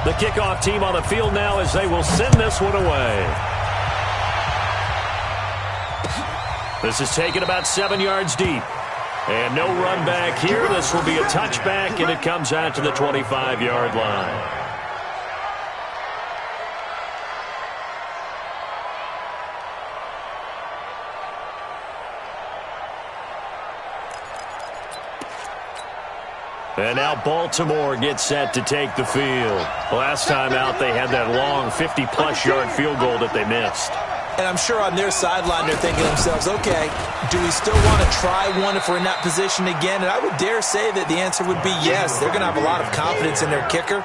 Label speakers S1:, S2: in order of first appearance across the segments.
S1: The kickoff team on the field now as they will send this one away. This is taken about 7 yards deep. And no run back here. This will be a touchback, and it comes out to the 25-yard line. And now Baltimore gets set to take the field. Last time out, they had that long 50-plus yard field goal that they missed.
S2: And I'm sure on their sideline they're thinking to themselves, okay, do we still want to try one if we're in that position again? And I would dare say that the answer would be yes. They're going to have a lot of confidence in their kicker.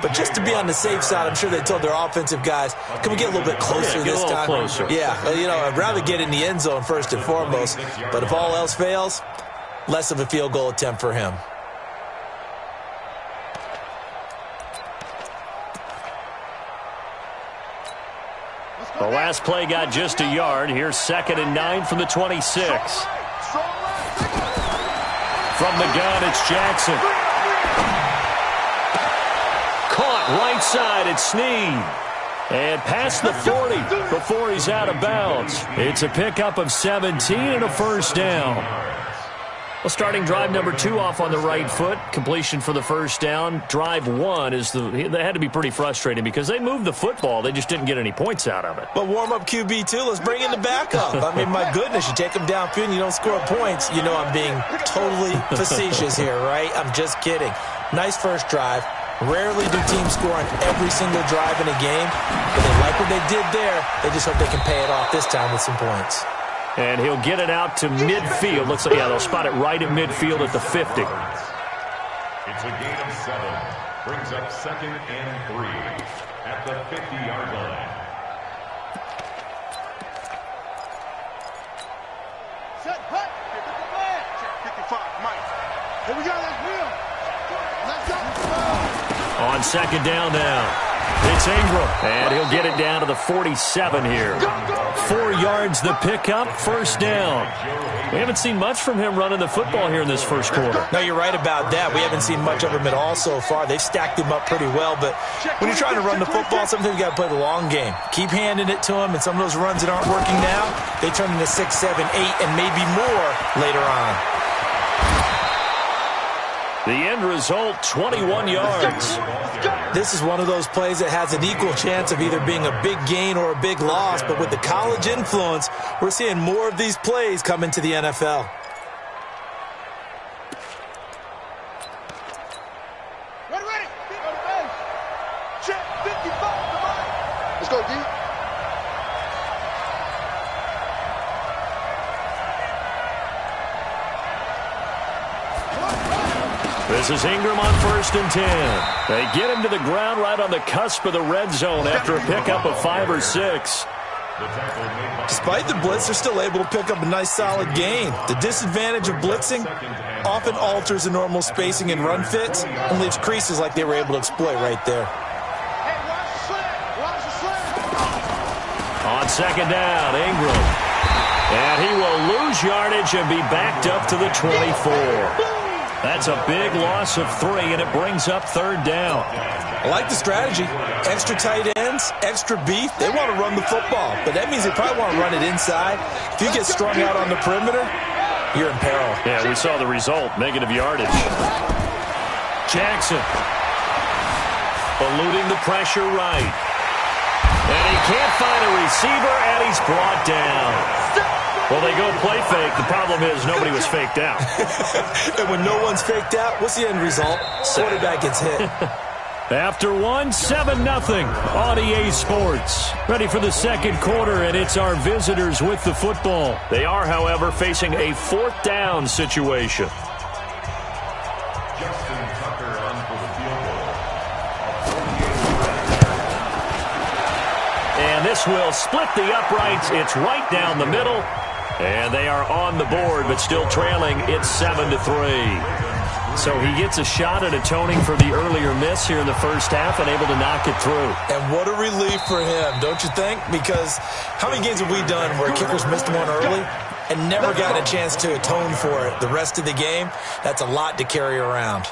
S2: But just to be on the safe side, I'm sure they told their offensive guys, can we get a little bit closer this time?
S1: Closer.
S2: Yeah, well, you know, I'd rather get in the end zone first and foremost. But if all else fails, less of a field goal attempt for him.
S1: The last play got just a yard. Here's 2nd and 9 from the 26. From the gun, it's Jackson. Caught right side, it's Snead. And past the 40 before he's out of bounds. It's a pickup of 17 and a first down. Well, starting drive number 2 off on the right foot. Completion for the first down. Drive 1 is they had to be pretty frustrating because they moved the football. They just didn't get any points out of it.
S2: But warm-up QB, too. Let's bring in the backup. I mean, my goodness, you take them downfield and you don't score points. You know I'm being totally facetious here, right? I'm just kidding. Nice first drive. Rarely do teams score on every single drive in a game. But they like what they did there. They just hope they can pay it off this time with some points.
S1: And he'll get it out to midfield. Looks like, yeah, they'll spot it right at midfield at the 50.
S3: It's a gain of 7. Brings up 2nd and 3 at the 50-yard line.
S4: Set, hut, get the man. Check 55, Mike. Here we go, let's wheel. Let's go.
S1: On 2nd down now. It's Ingram, and he'll get it down to the 47 here. 4 yards the pickup, first down. We haven't seen much from him running the football here in this first quarter.
S2: No, you're right about that. We haven't seen much of him at all so far. They've stacked him up pretty well, but when you're trying to run the football, sometimes you got to play the long game. Keep handing it to him, and some of those runs that aren't working now, they turn into 6, 7, 8, and maybe more later on.
S1: The end result, 21 yards.
S2: This is one of those plays that has an equal chance of either being a big gain or a big loss, but with the college influence, we're seeing more of these plays come into the NFL.
S4: Ready. Go to base. Check 55 to Mike. Let's go, D.
S1: This is Ingram on 1st and 10. They get him to the ground right on the cusp of the red zone after a pickup of 5 or 6.
S2: Despite the blitz, they're still able to pick up a nice solid gain. The disadvantage of blitzing often alters the normal spacing and run fits and leaves creases like they were able to exploit right there.
S4: Hey, watch the slant. Watch the slant.
S1: On 2nd down, Ingram. And he will lose yardage and be backed up to the 24. That's a big loss of 3, and it brings up 3rd down.
S2: I like the strategy. Extra tight ends, extra beef. They want to run the football, but that means they probably want to run it inside. If you get strung out on the perimeter, you're in peril.
S1: Yeah, we saw the result, negative yardage. Jackson eluding the pressure right. And he can't find a receiver, and he's brought down. Well, they go play fake. The problem is nobody was faked out.
S2: And when no one's faked out, what's the end result? Quarterback gets hit.
S1: After 7-0 on EA Sports. Ready for the second quarter, and it's our visitors with the football. They are, however, facing a 4th down situation. And this will split the uprights. It's right down the middle. And they are on the board, but still trailing. It's 7-3. So he gets a shot at atoning for the earlier miss here in the first half and able to knock it through.
S2: And what a relief for him, don't you think? Because how many games have we done where kickers missed one early and never gotten a chance to atone for it the rest of the game? That's a lot to carry around.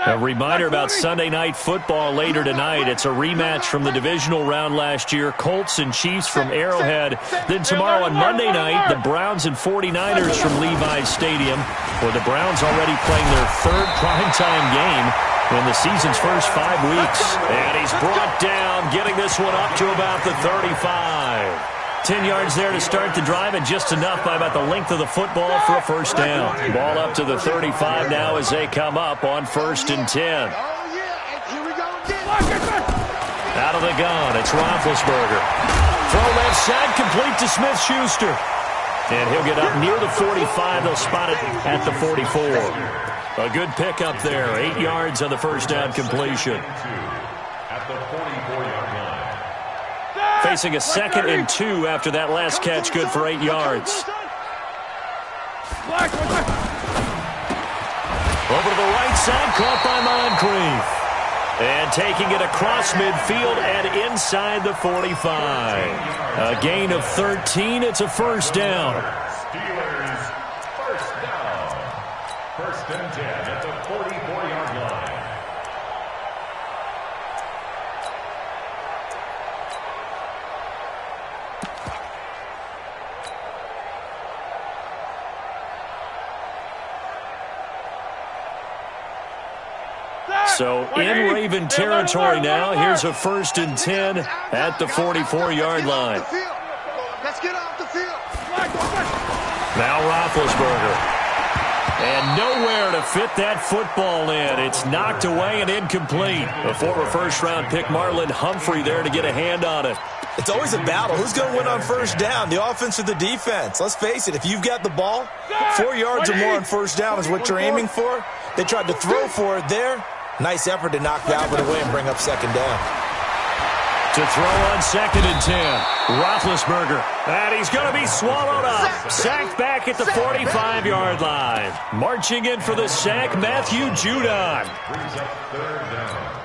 S1: A reminder about Sunday Night Football later tonight. It's a rematch from the divisional round last year. Colts and Chiefs from Arrowhead. Then tomorrow on Monday night, the Browns and 49ers from Levi's Stadium, where the Browns already playing their third primetime game in the season's first 5 weeks. And he's brought down, getting this one up to about the 35. 10 yards there to start the drive, and just enough by about the length of the football for a first down. Ball up to the 35 now as they come up on 1st and 10. Out of the gun, it's Roethlisberger. Throw left side, complete to Smith-Schuster. And he'll get up near the 45. They'll spot it at the 44. A good pickup there. 8 yards on the first down completion.
S3: At the 44-yard line.
S1: Facing a 2nd and 2 after that last catch, good for 8 yards. Over to the right side, caught by Moncrief. And taking it across midfield and inside the 45. A gain of 13, it's a first down.
S3: Steelers first down. 1st and 10 at the 44-yard line.
S1: So in Raven territory now. Here's a 1st and 10 at the 44-yard line.
S4: Let's get off the field.
S1: Now Roethlisberger. And nowhere to fit that football in. It's knocked away and incomplete. A former first-round pick, Marlon Humphrey, there to get a hand on it.
S2: It's always a battle. Who's going to win on first down, the offense or the defense? Let's face it, if you've got the ball, 4 yards or more on first down is what you're aiming for. They tried to throw for it there. Nice effort to knock Dalvin away and bring up 2nd down.
S1: To throw on 2nd and 10. Roethlisberger. And he's going to be swallowed up. Sacked back at the 45-yard line. Marching in for the sack, Matthew Judon.
S3: Brings up 3rd down.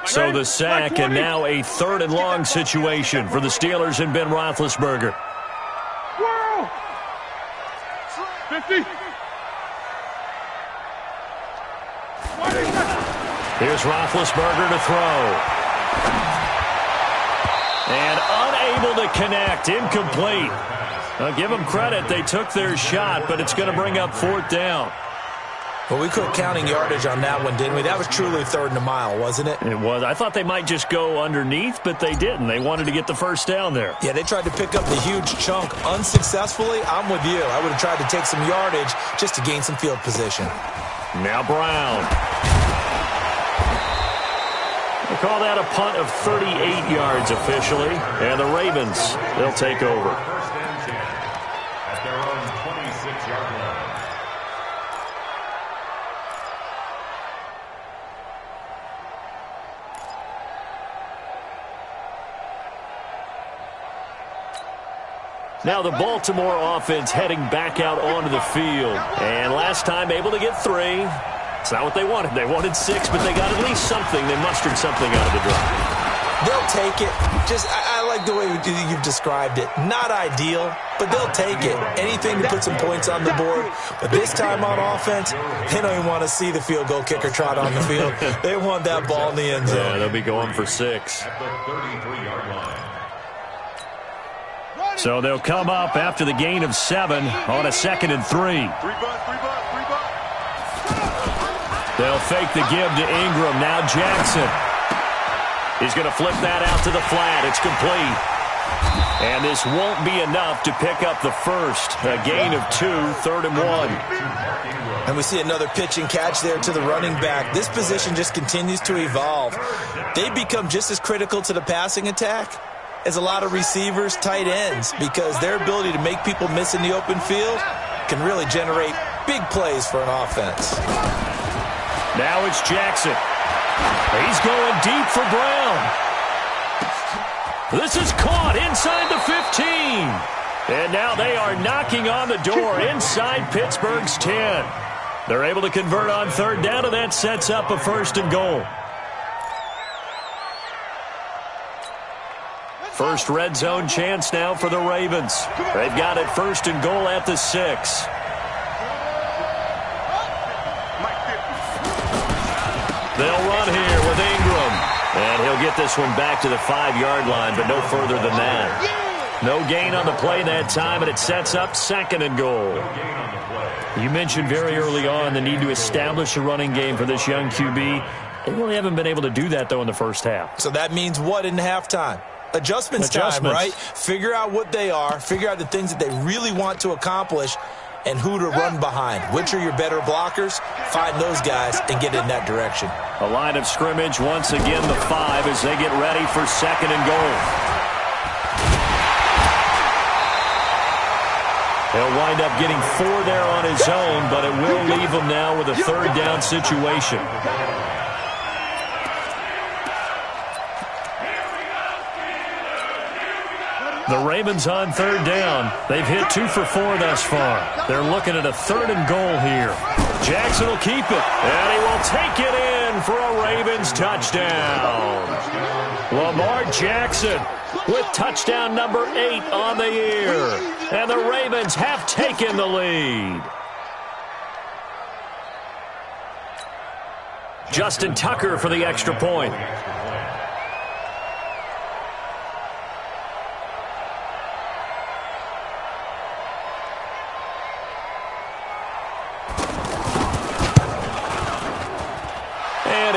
S1: So the sack, and now a 3rd and long situation for the Steelers and Ben Roethlisberger.
S4: 50.
S1: Here's Roethlisberger to throw. And unable to connect, incomplete. Now give them credit, they took their shot, but it's going to bring up 4th down.
S2: Well, we quit counting yardage on that one, didn't we? That was truly 3rd and a mile, wasn't it?
S1: It was. I thought they might just go underneath, but they didn't. They wanted to get the first down there.
S2: Yeah, they tried to pick up the huge chunk unsuccessfully. I'm with you. I would have tried to take some yardage just to gain some field position.
S1: Now Brown. They call that a punt of 38 yards officially, and the Ravens, they'll take over.
S3: 1st and 10 at their own 26-yard line.
S1: Now the Baltimore offense heading back out onto the field. And last time able to get 3. It's not what they wanted. They wanted 6, but they got at least something. They mustered something out of the drive.
S2: They'll take it. I like the way you've described it. Not ideal, but they'll take it. Anything to put some points on the board. But this time on offense, they don't even want to see the field goal kicker trot on the field. They want that ball in the end zone.
S1: Yeah, they'll be going for 6.
S3: At the 33-yard line.
S1: So they'll come up after the gain of 7 on a 2nd and 3. They'll fake the give to Ingram. Now Jackson. He's going to flip that out to the flat. It's complete. And this won't be enough to pick up the first. A gain of 2, 3rd and 1.
S2: And we see another pitch and catch there to the running back. This position just continues to evolve. They become just as critical to the passing attack as a lot of receivers, tight ends, because their ability to make people miss in the open field can really generate big plays for an offense.
S1: Now it's Jackson. He's going deep for Brown. This is caught inside the 15. And now they are knocking on the door inside Pittsburgh's 10. They're able to convert on 3rd down, and that sets up a 1st and goal. First red zone chance now for the Ravens. They've got it 1st and goal at the 6. They'll run here with Ingram. And he'll get this one back to the 5-yard line, but no further than that. No gain on the play that time, and it sets up 2nd and goal. You mentioned very early on the need to establish a running game for this young QB. They really haven't been able to do that, though, in the first half.
S2: So that means what in halftime? Adjustments time, right? Figure out what they are, figure out the things that they really want to accomplish, and who to run behind. Which are your better blockers? Find those guys and get in that direction.
S1: A line of scrimmage, once again the 5 as they get ready for 2nd and goal. He'll wind up getting 4 there on his own, but it will leave him now with a 3rd down situation. The Ravens on 3rd down. They've hit 2 for 4 thus far. They're looking at a 3rd and goal here. Jackson will keep it, and he will take it in for a Ravens touchdown. Lamar Jackson with touchdown number 8 on the year. And the Ravens have taken the lead. Justin Tucker for the extra point.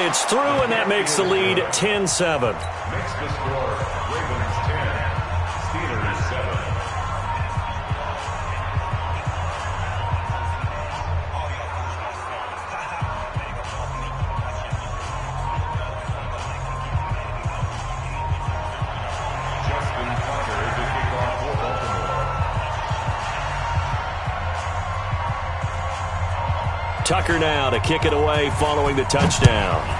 S1: It's through, and that makes the lead 10-7.
S3: Makes the score Ravens 10, Steelers 7. Justin Tucker is the kickoff for Baltimore.
S1: Tucker now to kick it away following the touchdown.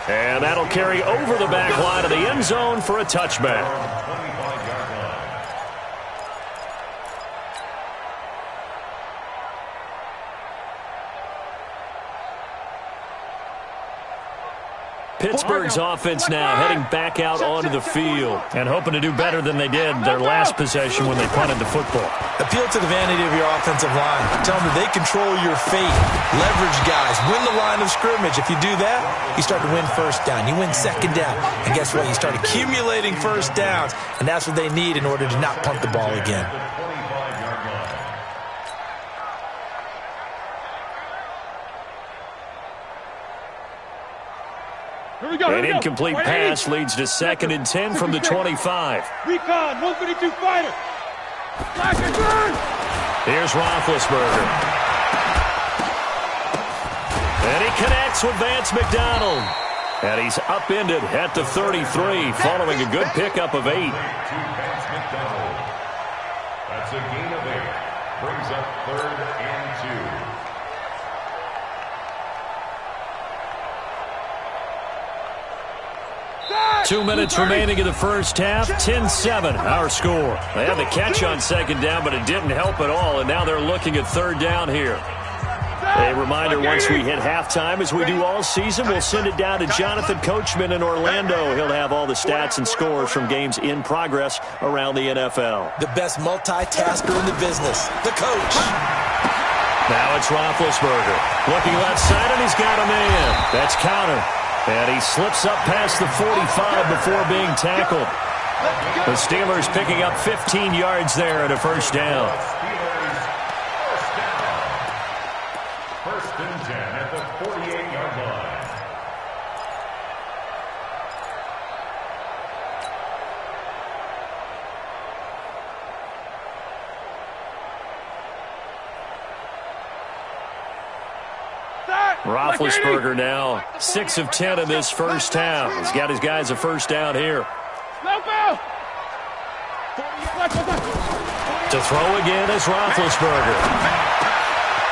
S1: And that'll carry over the back line of the end zone for a touchback. Pittsburgh's offense now heading back out onto the field and hoping to do better than they did their last possession when they punted the football.
S2: Appeal to the vanity of your offensive line. Tell them that they control your fate. Leverage guys. Win the line of scrimmage. If you do that, you start to win 1st down. You win 2nd down. And guess what? You start accumulating 1st downs. And that's what they need in order to not punt the ball again.
S1: An incomplete pass leads to 2nd and 10 from the 25.
S4: Recon, 152 fighter. Black and burn.
S1: Here's Roethlisberger. And he connects with Vance McDonald. And he's upended at the 33 following a good pickup of 8.
S3: That's a gain of 8. Brings up 3rd and 2.
S1: 2 minutes remaining in the first half. 10-7, our score. They had the catch on 2nd down, but it didn't help at all, and now they're looking at 3rd down here. A reminder, once we hit halftime, as we do all season, we'll send it down to Jonathan Coachman in Orlando. He'll have all the stats and scores from games in progress around the NFL.
S2: The best multitasker in the business, the coach.
S1: Now it's Roethlisberger. Looking left side, and he's got a man. That's counter. And he slips up past the 45 before being tackled. The Steelers picking up 15 yards there at a 1st down.
S3: 1st and 10 at the 48-yard line.
S1: Roethlisberger now 6 of 10 in this first half. He's got his guys a 1st down here. To throw again is Roethlisberger.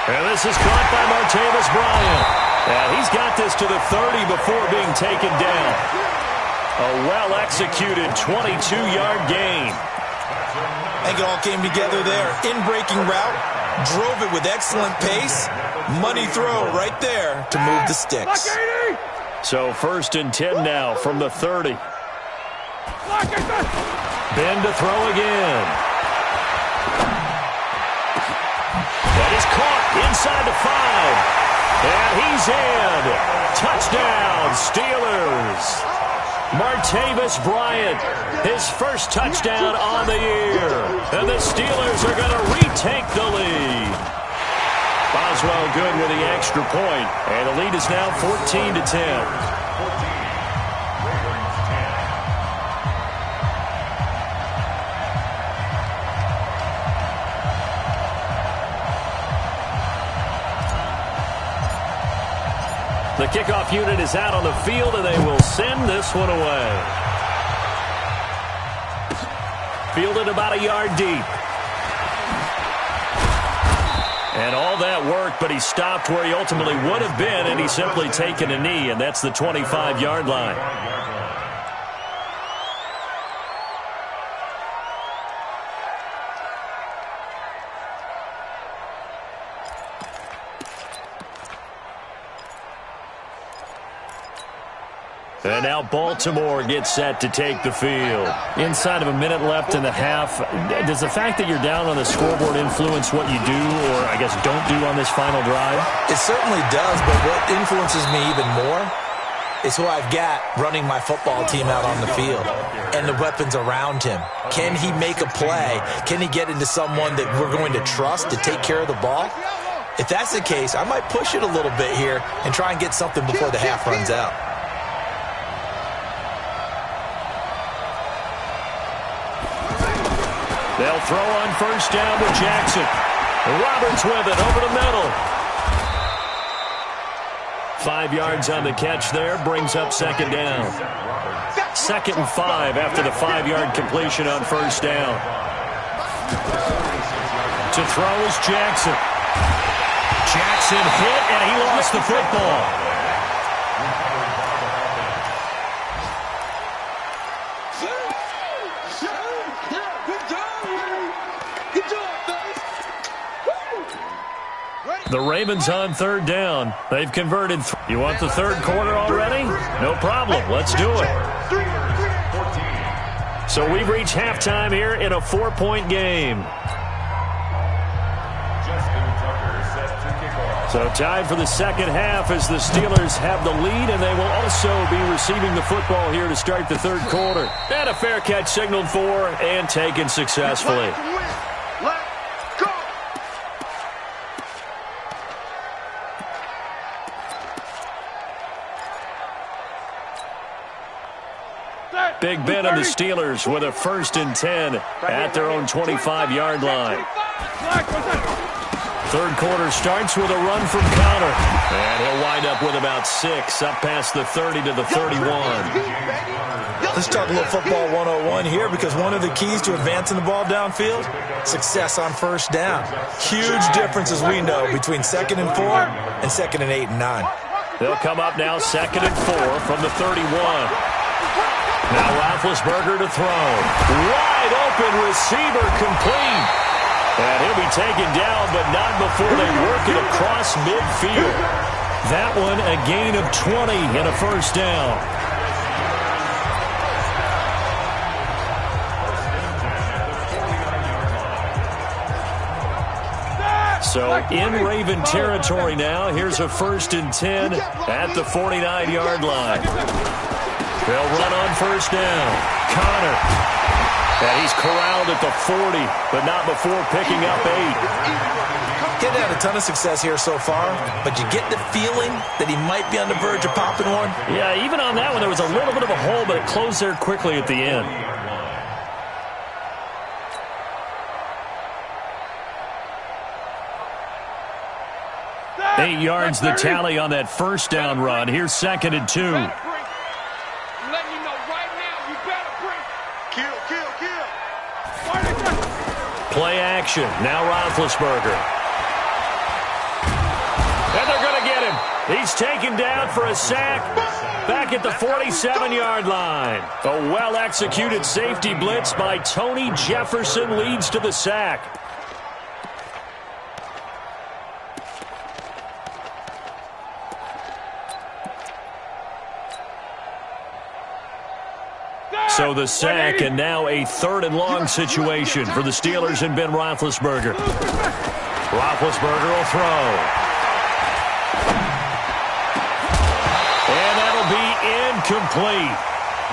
S1: And this is caught by Martavis Bryant. And he's got this to the 30 before being taken down. A well-executed 22-yard gain.
S2: I think it all came together there. In-breaking route, drove it with excellent pace. Money throw right there to move the sticks.
S1: So 1st and 10 now from the 30. Ben to throw again. That is caught inside the 5. And he's in. Touchdown, Steelers. Martavis Bryant, his first touchdown on the year. And the Steelers are going to retake the lead. Boswell good with the extra point. And the lead is now 14-10. The kickoff unit is out on the field, and they will send this one away. Fielded about a yard deep. And all that work, but he stopped where he ultimately would have been, and he's simply taken a knee, and that's the 25-yard line. And now Baltimore gets set to take the field. Inside of a minute left in the half, does the fact that you're down on the scoreboard influence what you do, or I guess don't do on this final drive?
S2: It certainly does, but what influences me even more is who I've got running my football team out on the field and the weapons around him. Can he make a play? Can he get into someone that we're going to trust to take care of the ball? If that's the case, I might push it a little bit here and try and get something before the half runs out.
S1: They'll throw on 1st down with Jackson. Roberts with it over the middle. 5 yards on the catch there, brings up 2nd down. 2nd and 5 after the 5-yard completion on 1st down. To throw is Jackson. Jackson hit, and he lost the football. The Ravens on 3rd down. They've converted. You want the 3rd quarter already? No problem. Let's do it. So we've reached halftime here in a 4-point game. So tied for the 2nd half as the Steelers have the lead, and they will also be receiving the football here to start the 3rd quarter. And a fair catch signaled for and taken successfully. Big Ben and the Steelers with a 1st and 10 at their own 25-yard line. 3rd quarter starts with a run from Connor. And he'll wind up with about 6 up past the 30 to the 31.
S2: Let's talk a little football 101 here, because one of the keys to advancing the ball downfield, success on 1st down. Huge difference, as we know, between 2nd and 4 and 2nd and 8 and 9.
S1: They'll come up now 2nd and 4 from the 31. Now Roethlisberger to throw. Wide open receiver complete. And he'll be taken down, but not before they work it across midfield. That one a gain of 20 and a 1st down. So in Raven territory now. Here's a 1st and 10 at the 49-yard line. They'll run on 1st down. Connor. And he's corralled at the 40, but not before picking up 8.
S2: Getting had a ton of success here so far, but you get the feeling that he might be on the verge of popping one.
S1: Yeah, even on that one, there was a little bit of a hole, but it closed there quickly at the end. Eight yards the tally on that 1st down run. Here's 2nd and 2. Play action. Now Roethlisberger. And they're going to get him. He's taken down for a sack back at the 47-yard line. A well-executed safety blitz by Tony Jefferson leads to the sack. So the sack, and now a 3rd and long situation for the Steelers and Ben Roethlisberger. Roethlisberger will throw. And that'll be incomplete.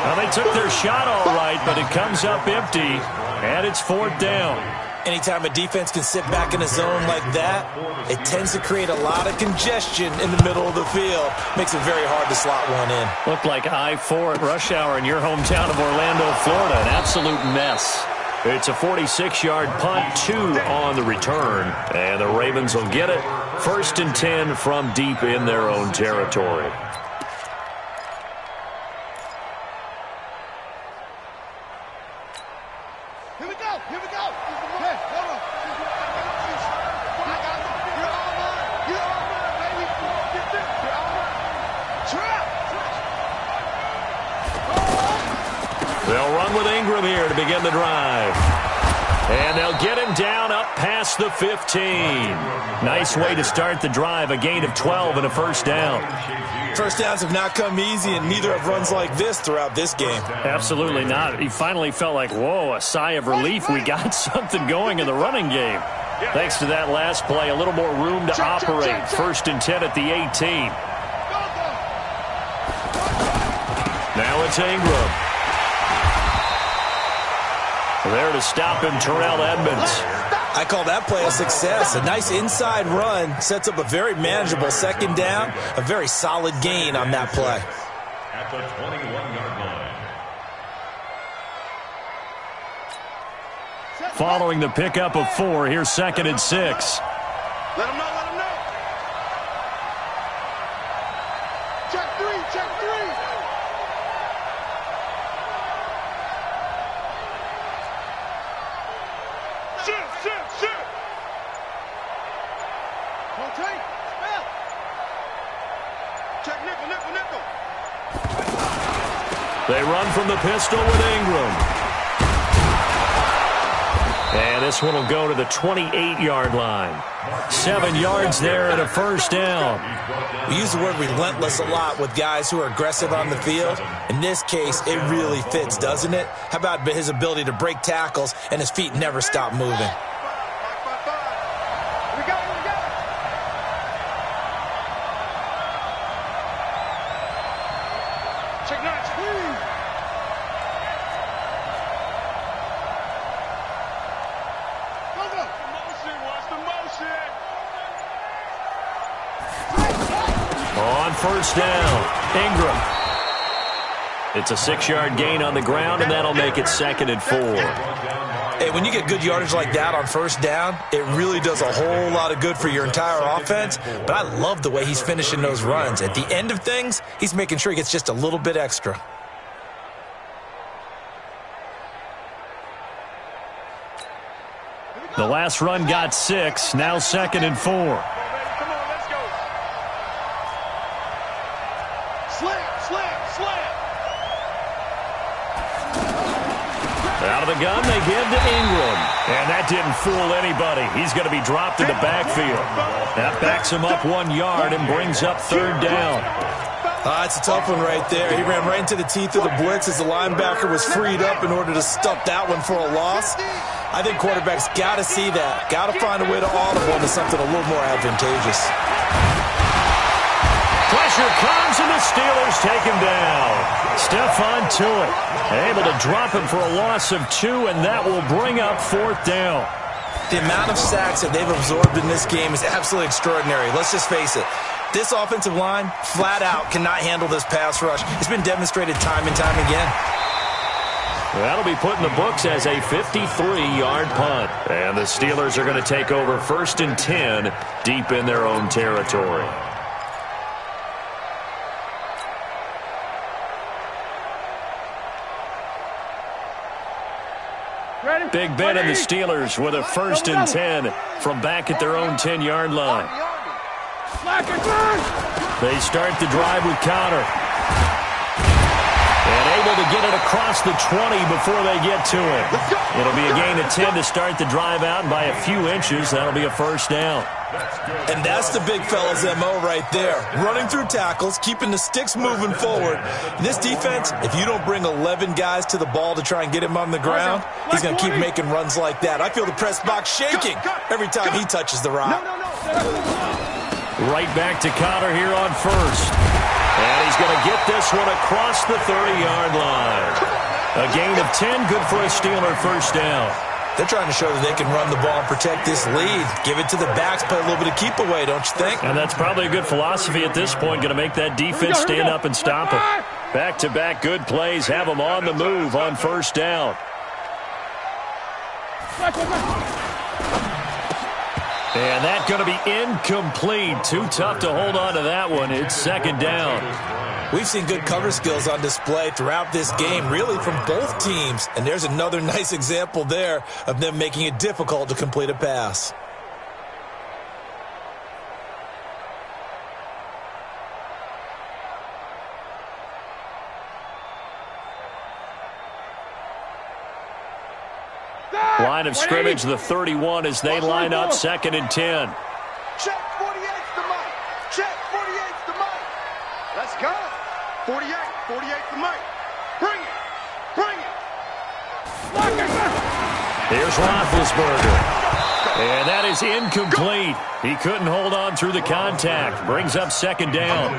S1: Well, they took their shot all right, but it comes up empty, and it's 4th down.
S2: Anytime a defense can sit back in a zone like that, it tends to create a lot of congestion in the middle of the field. Makes it very hard to slot one in.
S1: Looked like I-4 at rush hour in your hometown of Orlando, Florida. An absolute mess. It's a 46-yard punt, 2 on the return. And the Ravens will get it. 1st and 10 from deep in their own territory.
S4: Here we go. Here we go. Okay, hold on. You're all mine. You're all mine, baby. Get this. You're all mine. Trap.
S1: They'll run with Ingram here to begin the drive. And they'll get him down up past the 15. Nice way to start the drive. A gain of 12 and a 1st down.
S2: First downs have not come easy, and neither have runs like this throughout this game.
S1: Absolutely not. He finally felt like, whoa, a sigh of relief. We got something going in the running game. Thanks to that last play, a little more room to operate. 1st and 10 at the 18. Now it's Ingram. There to stop him, Terrell Edmonds.
S2: I call that play a success. A nice inside run sets up a very manageable 2nd down. A very solid gain on that play.
S3: At the 21-yard line.
S1: Following the pickup of 4, here's 2nd and 6.
S4: Let him know. Let him know. Check 3. Check 3. Shoot. Rotate. Spell. Check nickel.
S1: They run from the pistol with Ingram. And this one will go to the 28-yard line. 7 yards there and a 1st down.
S2: We use the word relentless a lot with guys who are aggressive on the field. In this case, it really fits, doesn't it? How about his ability to break tackles and his feet never stop moving?
S4: We got it. Check 9, please. Go. Watch the motion.
S1: On 1st down, Ingram. It's a 6-yard gain on the ground, and that'll make it 2nd and 4.
S2: Hey, when you get good yardage like that on 1st down, it really does a whole lot of good for your entire offense. But I love the way he's finishing those runs. At the end of things, he's making sure he gets just a little bit extra.
S1: The last run got 6, now 2nd and 4.
S4: Come on, let's go. Slam.
S1: Out of the gun, they give to Ingram. And that didn't fool anybody. He's going to be dropped in the backfield. That backs him up 1 yard and brings up 3rd down.
S2: It's a tough one right there. He ran right into the teeth of the blitz as the linebacker was freed up in order to stop that one for a loss. I think quarterbacks got to see that. Got to find a way to audible into something a little more advantageous.
S1: Pressure comes, and the Steelers take him down. Stephon Tuitt able to drop him for a loss of 2, and that will bring up 4th down.
S2: The amount of sacks that they've absorbed in this game is absolutely extraordinary. Let's just face it. This offensive line, flat out, cannot handle this pass rush. It's been demonstrated time and time again.
S1: That'll be put in the books as a 53-yard punt. And the Steelers are going to take over 1st and 10 deep in their own territory. Big Ben and the Steelers with a 1st and 10 from back at their own 10-yard line. They start the drive with Connor. And And able to get it across the 20 before they get to it. It'll be a gain of 10 to start the drive out, and by a few inches, that'll be a first down.
S2: And that's the big fella's MO right there. Running through tackles, keeping the sticks moving forward. This defense, if you don't bring 11 guys to the ball to try and get him on the ground, he's going to keep making runs like that. I feel the press box shaking every time he touches the rock.
S1: Right back to Connor here on first. And he's going to get this one across the 30-yard line. A gain of 10, good for a Steeler first down.
S2: They're trying to show that they can run the ball and protect this lead. Give it to the backs, play a little bit of keep away, don't you think?
S1: And that's probably a good philosophy at this point, going to make that defense stand up and stop them. Back-to-back good plays, have them on the move on first down. And that's going to be incomplete. Too tough to hold on to that one. It's second down.
S2: We've seen good cover skills on display throughout this game, really from both teams. And there's another nice example there of them making it difficult to complete a pass.
S1: Line of scrimmage, the 31 as they line up, second and 10.
S4: Check 48's the mic. Check 48's the mic. Let's go. 48's the mic. Bring it. Bring it.
S1: Here's Roethlisberger. And that is incomplete. He couldn't hold on through the contact. Brings up second down.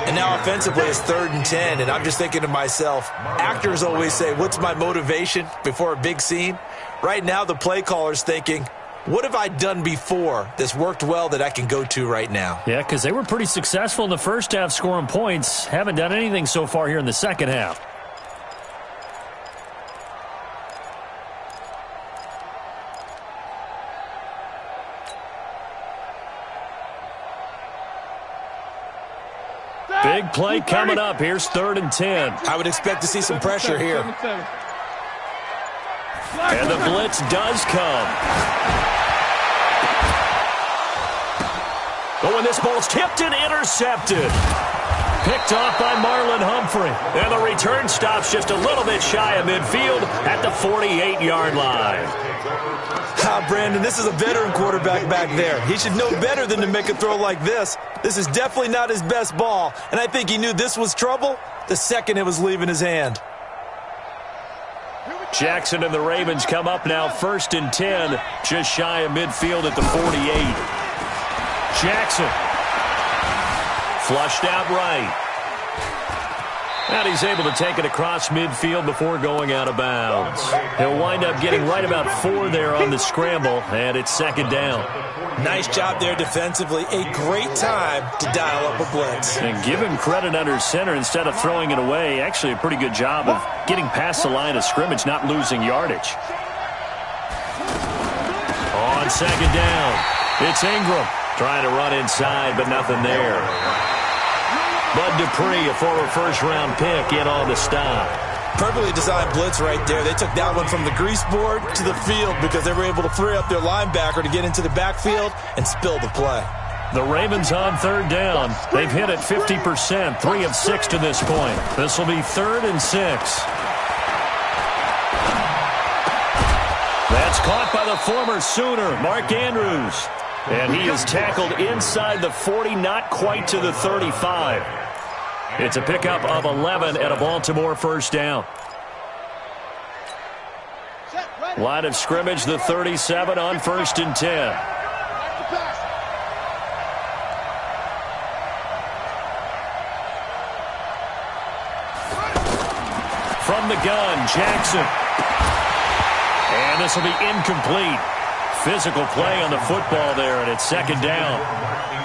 S2: And now offensively it's third and 10. And I'm just thinking to myself, actors always say, what's my motivation before a big scene? Right now the play caller's thinking, what have I done before that's worked well that I can go to right now?
S1: Yeah, because they were pretty successful in the first half scoring points. Haven't done anything so far here in the second half. Big play coming up. Here's third and 10.
S2: I would expect to see some pressure here.
S1: And the blitz does come. Oh, and this ball's tipped and intercepted. Picked off by Marlon Humphrey. And the return stops just a little bit shy of midfield at the 48-yard line.
S2: Brandon, this is a veteran quarterback back there. He should know better than to make a throw like this. This is definitely not his best ball. And I think he knew this was trouble the second it was leaving his hand.
S1: Jackson and the Ravens come up now first and 10, just shy of midfield at the 48. Jackson flushed out right. And he's able to take it across midfield before going out of bounds. He'll wind up getting right about 4 there on the scramble, and it's second down.
S2: Nice job there defensively. A great time to dial up a blitz.
S1: And give him credit under center instead of throwing it away. Actually, a pretty good job of getting past the line of scrimmage, not losing yardage. On second down, it's Ingram trying to run inside, but nothing there. Bud Dupree, a former first-round pick, in on the stop.
S2: Perfectly designed blitz right there. They took that one from the grease board to the field because they were able to free up their linebacker to get into the backfield and spill the play.
S1: The Ravens on third down. They've hit it 50%, 3 of 6 to this point. This will be third and 6. That's caught by the former Sooner, Mark Andrews. And he is tackled inside the 40, not quite to the 35. It's a pickup of 11 and a Baltimore first down. Line of scrimmage, the 37 on first and 10. From the gun, Jackson. And this will be incomplete. Physical play on the football there, and it's second down.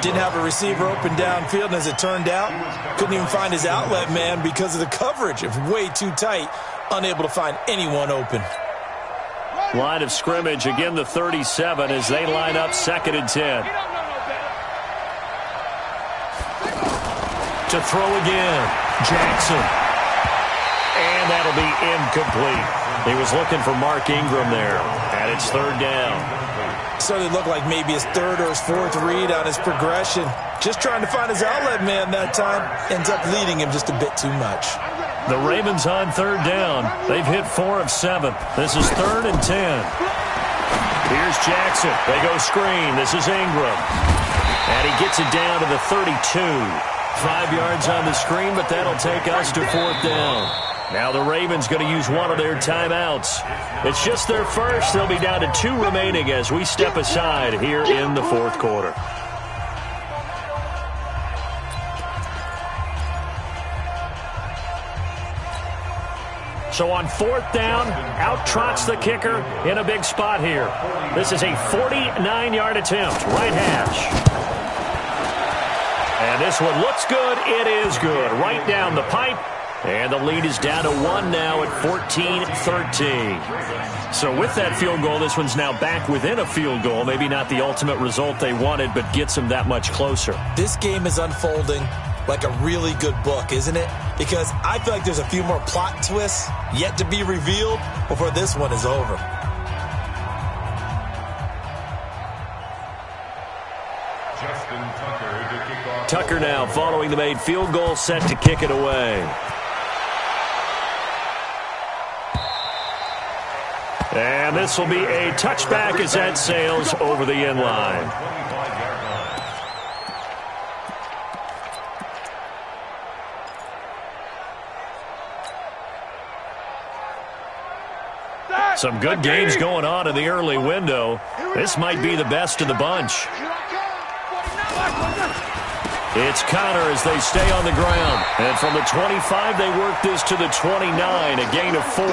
S2: Didn't have a receiver open downfield, and as it turned out, couldn't even find his outlet man because of the coverage. It was way too tight, unable to find anyone open.
S1: Line of scrimmage, again the 37 as they line up second and 10. To throw again, Jackson. And that'll be incomplete. He was looking for Mark Ingram there, and it's third down.
S2: Started to look like maybe his third or his fourth read on his progression. Just trying to find his outlet man that time. Ends up leading him just a bit too much.
S1: The Ravens on third down. They've hit 4 of 7. This is 3rd and 10. Here's Jackson. They go screen. This is Ingram. And he gets it down to the 32. 5 yards on the screen, but that'll take us to 4th down. Now the Ravens going to use one of their timeouts. It's just their first. They'll be down to 2 remaining as we step aside here in the 4th quarter. So on 4th down, out trots the kicker in a big spot here. This is a 49-yard attempt, right hash. And this one looks good. It is good. Right down the pipe. And the lead is down to 1 now at 14-13. So with that field goal, this one's now back within a field goal. Maybe not the ultimate result they wanted, but gets them that much closer.
S2: This game is unfolding like a really good book, isn't it? Because I feel like there's a few more plot twists yet to be revealed before this one is over.
S1: Tucker now following the made field goal, set to kick it away. And this will be a touchback as that sails over the end line. Some good games going on in the early window. This might be the best of the bunch. It's Connor as they stay on the ground. And from the 25, they work this to the 29, a gain of 4.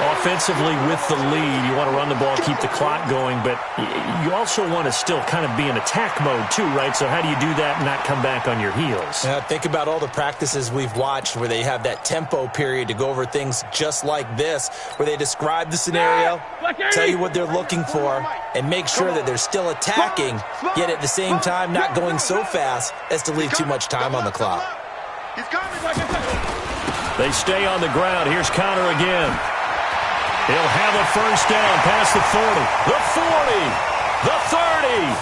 S1: Offensively with the lead, you want to run the ball, keep the clock going, but you also want to still kind of be in attack mode too, right? So how do you do that and not come back on your heels?
S2: Think about all the practices we've watched where they have that tempo period to go over things just like this, where they describe the scenario, tell you what they're looking for, and make sure that they're still attacking, yet at the same time not going so fast as to leave too much time on the clock.
S1: They stay on the ground. Here's Connor again. He'll have a first down past the 40, the 40, the 30,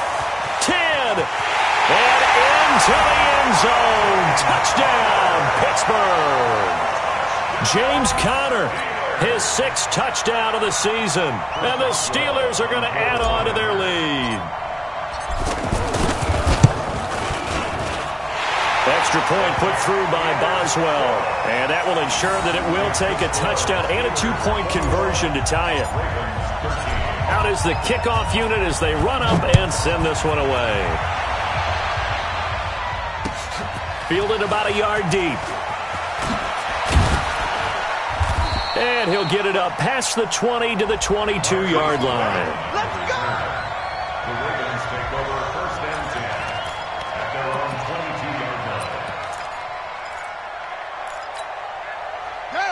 S1: 10, and into the end zone. Touchdown, Pittsburgh. James Conner, his 6th touchdown of the season, and the Steelers are going to add on to their lead. Extra point put through by Boswell. And that will ensure that it will take a touchdown and a 2-point conversion to tie it. Out is the kickoff unit as they run up and send this one away. Fielded about a yard deep. And he'll get it up past the 20 to the 22-yard line.
S4: Let's go!
S3: The Ravens take over 1st and 10 at their own 22-yard line.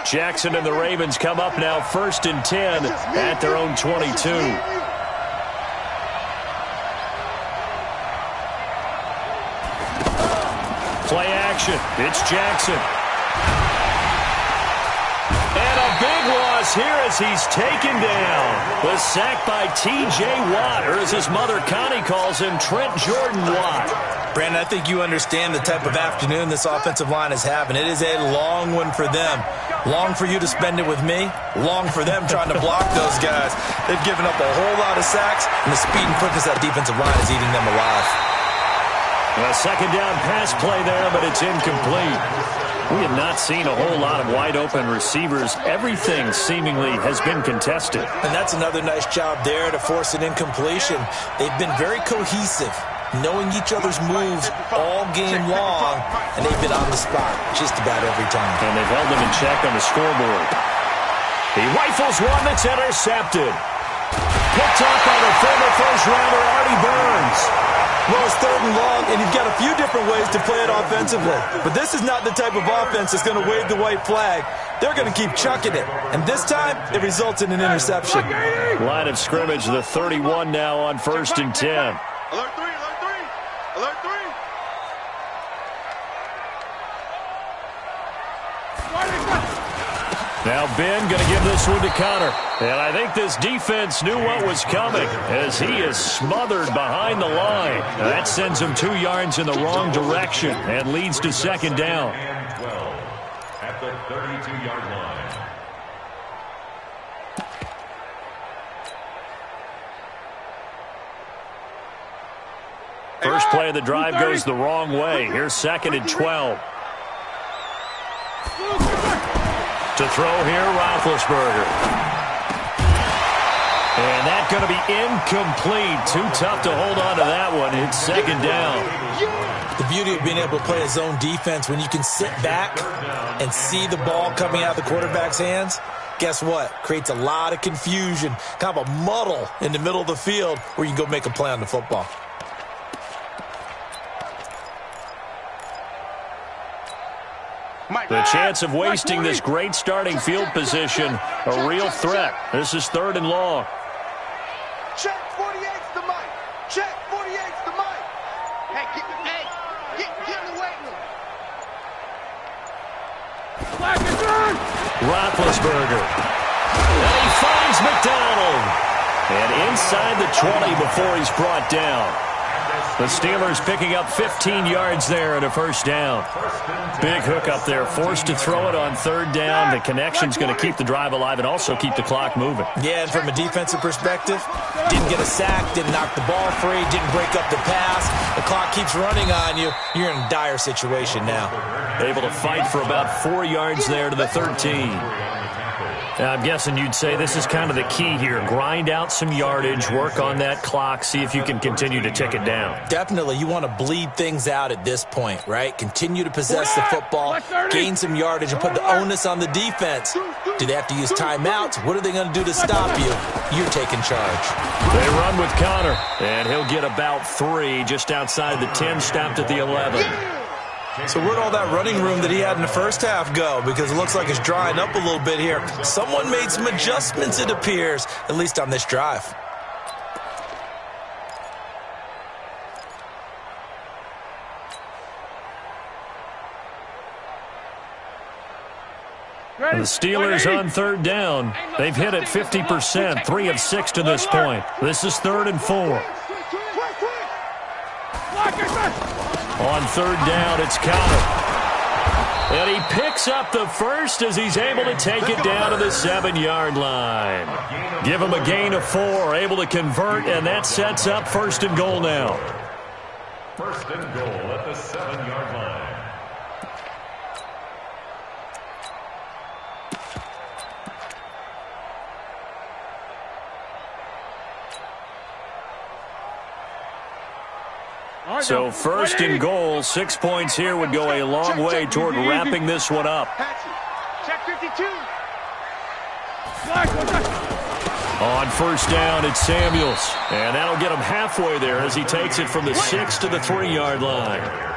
S1: Jackson and the Ravens come up now 1st and 10 at their own 22. Play action. It's Jackson. And a big loss here as he's taken down. The sack by T.J. Watt, or as his mother Connie calls him, Trent Jordan Watt.
S2: Brandon, I think you understand the type of afternoon this offensive line is having. It is a long one for them. Long for you to spend it with me. Long for them trying to block those guys. They've given up a whole lot of sacks, and the speed and quickness of that defensive line is eating them alive.
S1: A second down pass play there, but it's incomplete. We have not seen a whole lot of wide-open receivers. Everything seemingly has been contested.
S2: And that's another nice job there to force an incompletion. They've been very cohesive, knowing each other's moves all game long, and they've been on the spot just about every time.
S1: And they've held them in check on the scoreboard. He rifles one that's intercepted. Picked up by the former first-rounder Artie Burns.
S2: Well, it's 3rd and long, and you've got a few different ways to play it offensively. But this is not the type of offense that's going to wave the white flag. They're going to keep chucking it. And this time, it results in an interception.
S1: Line of scrimmage, the 31 now on 1st and 10.
S4: Alert 3, alert 3, alert 3.
S1: Now Ben going to give this one to Connor. And I think this defense knew what was coming as he is smothered behind the line. Now that sends him 2 yards in the wrong direction and leads to 2nd down.
S3: And 12 at the 32-yard line.
S1: First play of the drive goes the wrong way. Here's 2nd and 12. To throw here, Roethlisberger. And that's going to be incomplete. Too tough to hold on to that one. It's 2nd down.
S2: The beauty of being able to play a zone defense when you can sit back and see the ball coming out of the quarterback's hands, guess what? Creates a lot of confusion, kind of a muddle in the middle of the field where you can go make a play on the football.
S1: The chance of wasting this great starting field position, a real threat. This is 3rd and long.
S4: Check 48's the mic. Check 48's the mic. Hey, get in the weight room.
S1: Roethlisberger. And he finds McDonald. And inside the 20 before he's brought down. The Steelers picking up 15 yards there and a first down. Big hook up there, forced to throw it on 3rd down. The connection's going to keep the drive alive and also keep the clock moving.
S2: Yeah, and from a defensive perspective, didn't get a sack, didn't knock the ball free, didn't break up the pass. The clock keeps running on you. You're in a dire situation now.
S1: Able to fight for about 4 yards there to the 13. I'm guessing you'd say this is kind of the key here. Grind out some yardage, work on that clock, see if you can continue to tick it down.
S2: Definitely, you want to bleed things out at this point, right? Continue to possess the football, gain some yardage, and put the onus on the defense. Do they have to use timeouts? What are they going to do to stop you? You're taking charge.
S1: They run with Connor, and he'll get about 3 just outside the 10, stopped at the 11.
S2: So where'd all that running room that he had in the first half go? Because it looks like it's drying up a little bit here. Someone made some adjustments, it appears, at least on this drive.
S1: The Steelers on 3rd down. They've hit it 50%, 3 of 6 to this point. This is 3rd and 4. On 3rd down, it's Connor. And he picks up the first as he's able to take it down to the 7-yard line. Give him a gain of 4, able to convert, and that sets up 1st and goal now.
S3: 1st and goal at the 7-yard line.
S1: So 1st and goal, 6 points here would go a long way toward wrapping this one up.
S4: Check 52.
S1: On 1st down, it's Samuels. And that'll get him halfway there as he takes it from the 6 to the 3-yard line.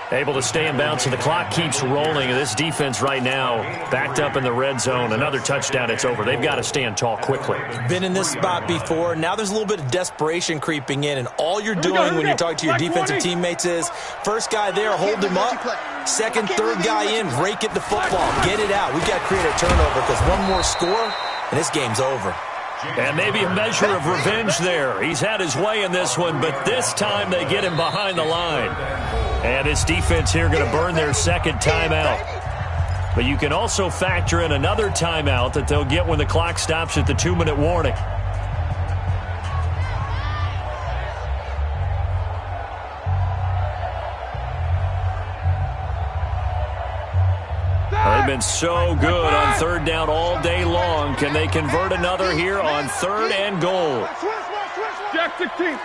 S1: Able to stay in bounds, and the clock keeps rolling. And this defense right now backed up in the red zone. Another touchdown, it's over. They've got to stand tall quickly.
S2: Been in this spot before. Now there's a little bit of desperation creeping in, and all you're doing when you're talking to your defensive teammates is first guy there, hold him up. Second, third guy in, rake it the football. Get it out. We've got to create a turnover because one more score, and this game's over.
S1: And maybe a measure of revenge there. He's had his way in this one, but this time they get him behind the line. And this defense here going to burn their 2nd timeout. But you can also factor in another timeout that they'll get when the clock stops at the 2-minute warning. They've been so good on 3rd down all day long. Can they convert another here on 3rd and goal?
S4: Jack 16.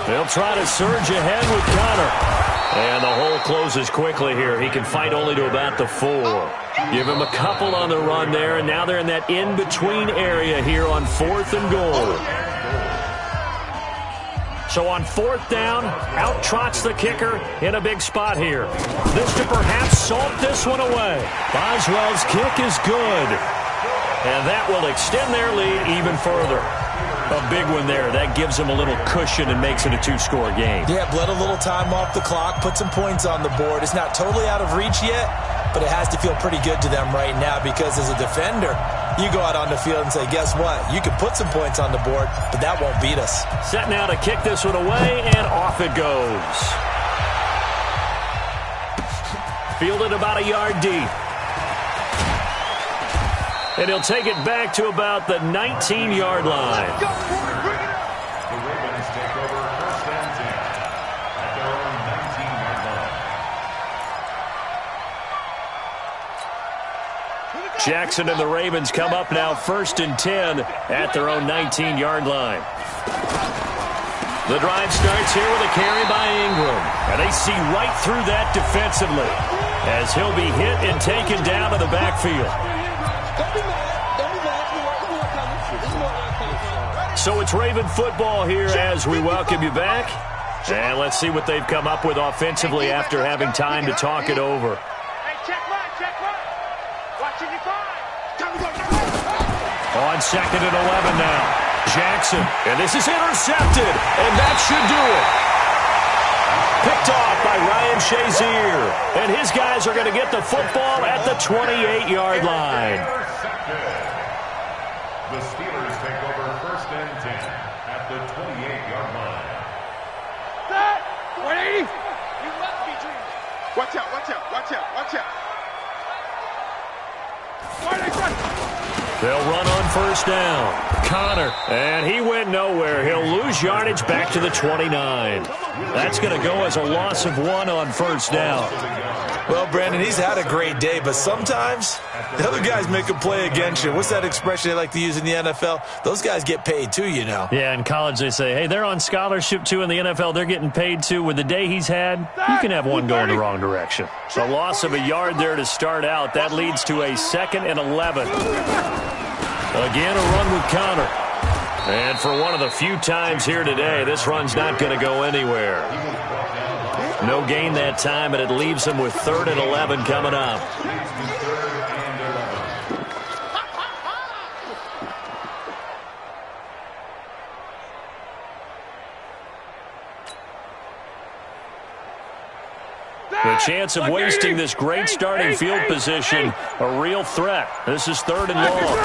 S1: They'll try to surge ahead with Connor. And the hole closes quickly here. He can fight only to about the 4. Give him a couple on the run there, and now they're in that in-between area here on 4th and goal. So on 4th down, out trots the kicker in a big spot here. This to perhaps salt this one away. Boswell's kick is good. And that will extend their lead even further. A big one there. That gives them a little cushion and makes it a 2-score game.
S2: Yeah, bled a little time off the clock, put some points on the board. It's not totally out of reach yet, but it has to feel pretty good to them right now because as a defender, you go out on the field and say, guess what? You can put some points on the board, but that won't beat us.
S1: Set now to kick this one away, and off it goes. Fielded about a yard deep. And he'll take it back to about the 19-yard line.
S3: The Ravens take over 1st and 10 at their own 19-yard line.
S1: Jackson and the Ravens come up now 1st and 10 at their own 19-yard line. The drive starts here with a carry by Ingram. And they see right through that defensively as he'll be hit and taken down to the backfield. So it's Raven football here as we welcome you back. And let's see what they've come up with offensively after having time to talk it over. On 2nd and 11 now. Jackson, and this is intercepted, and that should do it. Picked off by Ryan Shazier, and his guys are going to get the football at the 28-yard line.
S3: The Steelers take over 1st and 10 at the 28-yard line.
S4: 180. You must be dreaming. Watch out, watch out, watch out, watch out.
S1: They'll run on 1st down. Connor, and he went nowhere. He'll lose yardage back to the 29. That's going to go as a loss of 1 on 1st down.
S2: Well, Brandon, he's had a great day, but sometimes the other guys make a play against you. What's that expression they like to use in the NFL? Those guys get paid too, you know.
S1: Yeah, in college they say, hey, they're on scholarship too. In the NFL, they're getting paid too. With the day he's had, you can have one go in the wrong direction. A loss of a yard there to start out. That leads to a 2nd and 11. Again, a run with Connor. And for one of the few times here today, this run's not going to go anywhere. No gain that time, and it leaves him with 3rd and 11 coming up. The chance of wasting this great starting field position, a real threat. This is 3rd and long.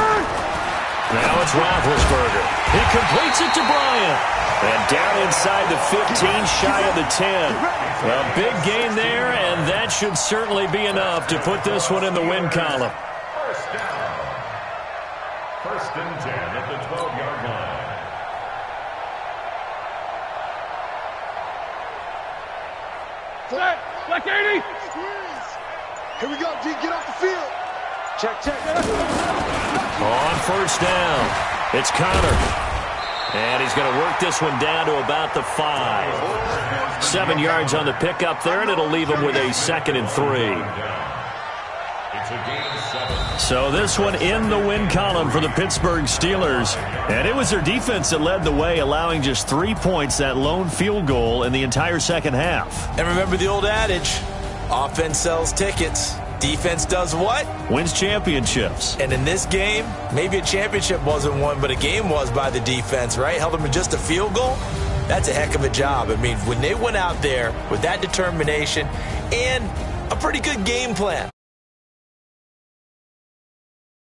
S1: Now it's Roethlisberger. He completes it to Bryant. And down inside the 15, shy of the 10. A big gain there, and that should certainly be enough to put this one in the win column.
S3: 1st down. 1st and 10 at the 12-yard line.
S4: Black 80. Here we go, G. Get off the field. Check.
S1: On 1st down, it's Connor. And he's going to work this one down to about the 5. 7 yards on the pickup there, and it'll leave him with a 2nd and 3.
S3: It's a gain of 7.
S1: So this one in the win column for the Pittsburgh Steelers. And it was their defense that led the way, allowing just 3 points, that lone field goal in the entire second half.
S2: And remember the old adage, offense sells tickets. Defense does what?
S1: Wins championships.
S2: And in this game, maybe a championship wasn't won, but a game was by the defense, right? Held them to just a field goal. That's a heck of a job. I mean, when they went out there with that determination and a pretty good game plan.